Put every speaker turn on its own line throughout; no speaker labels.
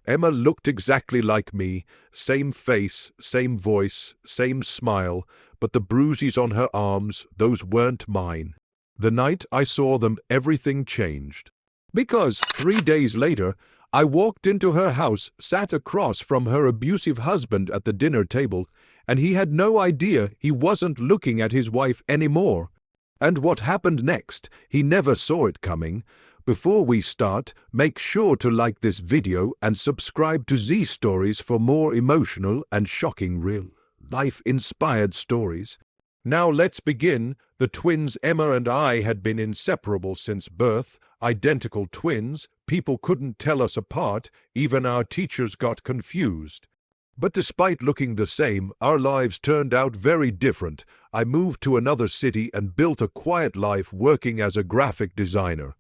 Emma looked exactly like me, same face, same voice, same smile, but the bruises on her arms, those weren't mine. The night I saw them, everything changed. Because 3 days later, I walked into her house, sat across from her abusive husband at the dinner table, and he had no idea he wasn't looking at his wife anymore. And what happened next, he never saw it coming. Before we start, make sure to like this video and subscribe to Zstories for more emotional and shocking real-life-inspired stories. Now let's begin. The twins Emma and I had been inseparable since birth, identical twins. People couldn't tell us apart, even our teachers got confused. But despite looking the same, our lives turned out very different. I moved to another city and built a quiet life working as a graphic designer.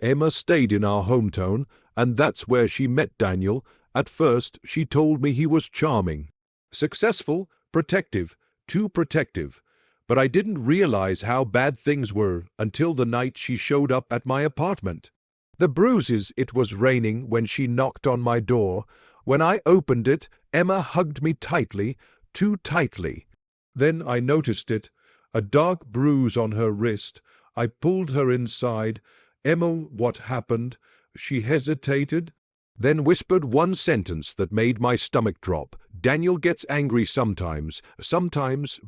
Emma stayed in our hometown, and that's where she met Daniel. At first, she told me he was charming, successful, protective, too protective. But I didn't realize how bad things were until the night she showed up at my apartment. The bruises, it was raining when she knocked on my door. When I opened it, Emma hugged me tightly, too tightly. Then I noticed it, a dark bruise on her wrist. I pulled her inside. Emma, what happened? She hesitated, then whispered one sentence that made my stomach drop. Daniel gets angry sometimes,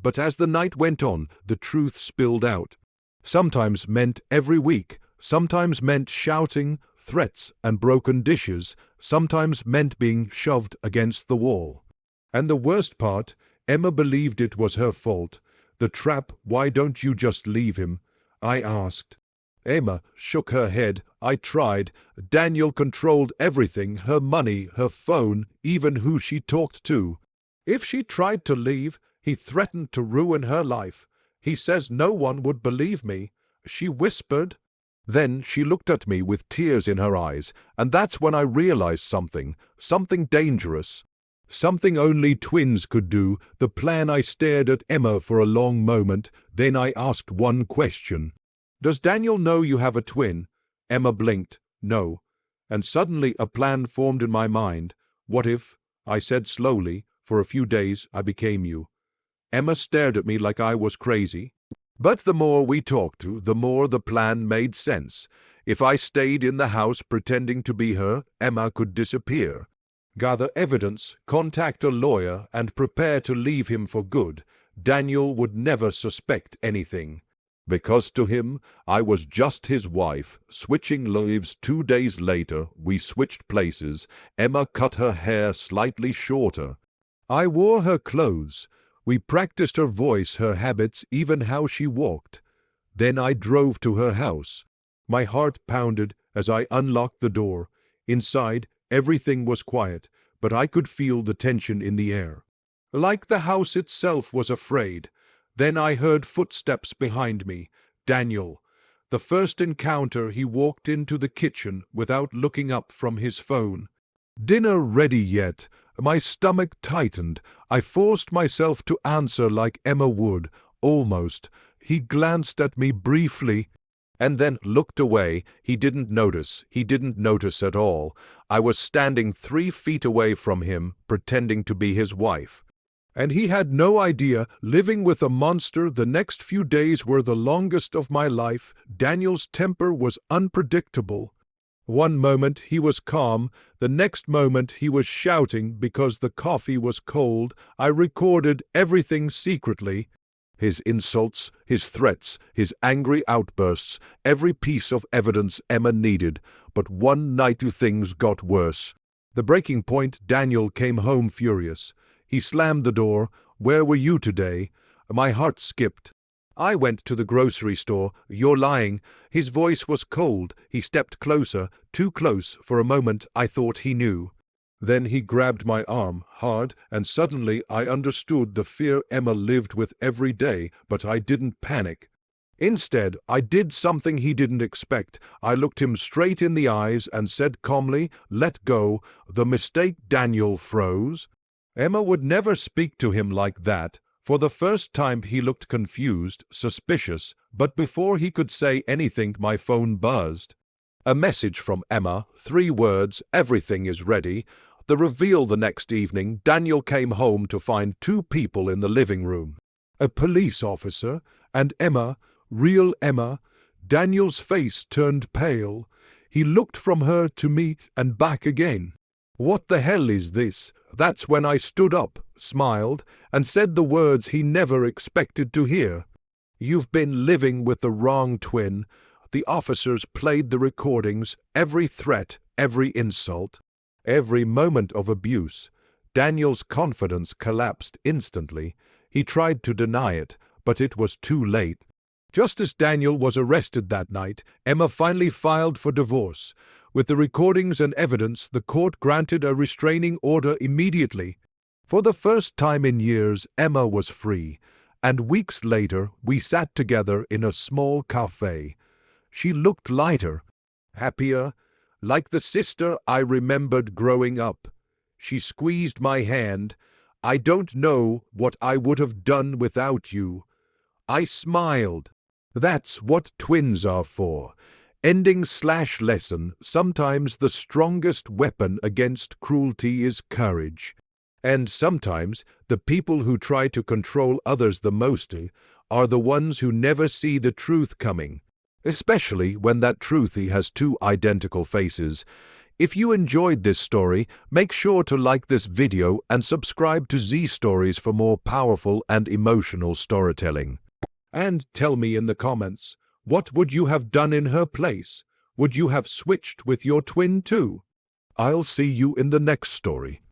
but as the night went on, the truth spilled out. Sometimes meant every week, sometimes meant shouting, threats, and broken dishes, sometimes meant being shoved against the wall. And the worst part, Emma believed it was her fault. The trap, why don't you just leave him? I asked. Emma shook her head. I tried. Daniel controlled everything, her money, her phone, even who she talked to. If she tried to leave, he threatened to ruin her life. He says no one would believe me, she whispered. Then she looked at me with tears in her eyes, and that's when I realized something dangerous. Something only twins could do. The plan. I stared at Emma for a long moment, then I asked one question. Does Daniel know you have a twin? Emma blinked. No. And suddenly a plan formed in my mind. What if, I said slowly, for a few days I became you? Emma stared at me like I was crazy. But the more we talked, the more the plan made sense. If I stayed in the house pretending to be her, Emma could disappear. Gather evidence, contact a lawyer, and prepare to leave him for good. Daniel would never suspect anything. Because to him, I was just his wife. Switching lives. 2 days later, we switched places. Emma cut her hair slightly shorter. I wore her clothes. We practiced her voice, her habits, even how she walked. Then I drove to her house. My heart pounded as I unlocked the door. Inside, everything was quiet, but I could feel the tension in the air. Like the house itself was afraid. Then I heard footsteps behind me. Daniel. The first encounter, he walked into the kitchen without looking up from his phone. Dinner ready yet? My stomach tightened. I forced myself to answer like Emma would, almost. He glanced at me briefly and then looked away. He didn't notice at all. I was standing 3 feet away from him, pretending to be his wife. And he had no idea. Living with a monster, the next few days were the longest of my life. Daniel's temper was unpredictable. One moment he was calm, the next moment he was shouting because the coffee was cold. I recorded everything secretly. His insults, his threats, his angry outbursts, every piece of evidence Emma needed. But one night things got worse. The breaking point, Daniel came home furious. He slammed the door. Where were you today? My heart skipped. I went to the grocery store. You're lying. His voice was cold. He stepped closer, too close. For a moment I thought he knew. Then he grabbed my arm, hard, and suddenly I understood the fear Emma lived with every day, but I didn't panic. Instead, I did something he didn't expect. I looked him straight in the eyes and said calmly, "Let go." The mistake. Daniel froze. Emma would never speak to him like that. For the first time he looked confused, suspicious, but before he could say anything my phone buzzed. A message from Emma, 3 words, "Everything is ready." The reveal the next evening, Daniel came home to find two people in the living room. A police officer and Emma, real Emma. Daniel's face turned pale. He looked from her to me and back again. "What the hell is this?" That's when I stood up, smiled, and said the words he never expected to hear. "You've been living with the wrong twin." The officers played the recordings, every threat, every insult, every moment of abuse. Daniel's confidence collapsed instantly. He tried to deny it, but it was too late. Just as Daniel was arrested that night, Emma finally filed for divorce. With the recordings and evidence, the court granted a restraining order immediately. For the first time in years, Emma was free, and weeks later, we sat together in a small cafe. She looked lighter, happier, like the sister I remembered growing up. She squeezed my hand. "I don't know what I would have done without you." I smiled. That's what twins are for. Ending/lesson: sometimes the strongest weapon against cruelty is courage. And sometimes the people who try to control others the most are the ones who never see the truth coming, especially when that truthy has two identical faces. If you enjoyed this story, make sure to like this video and subscribe to Zstories for more powerful and emotional storytelling. And tell me in the comments, what would you have done in her place? Would you have switched with your twin too? I'll see you in the next story.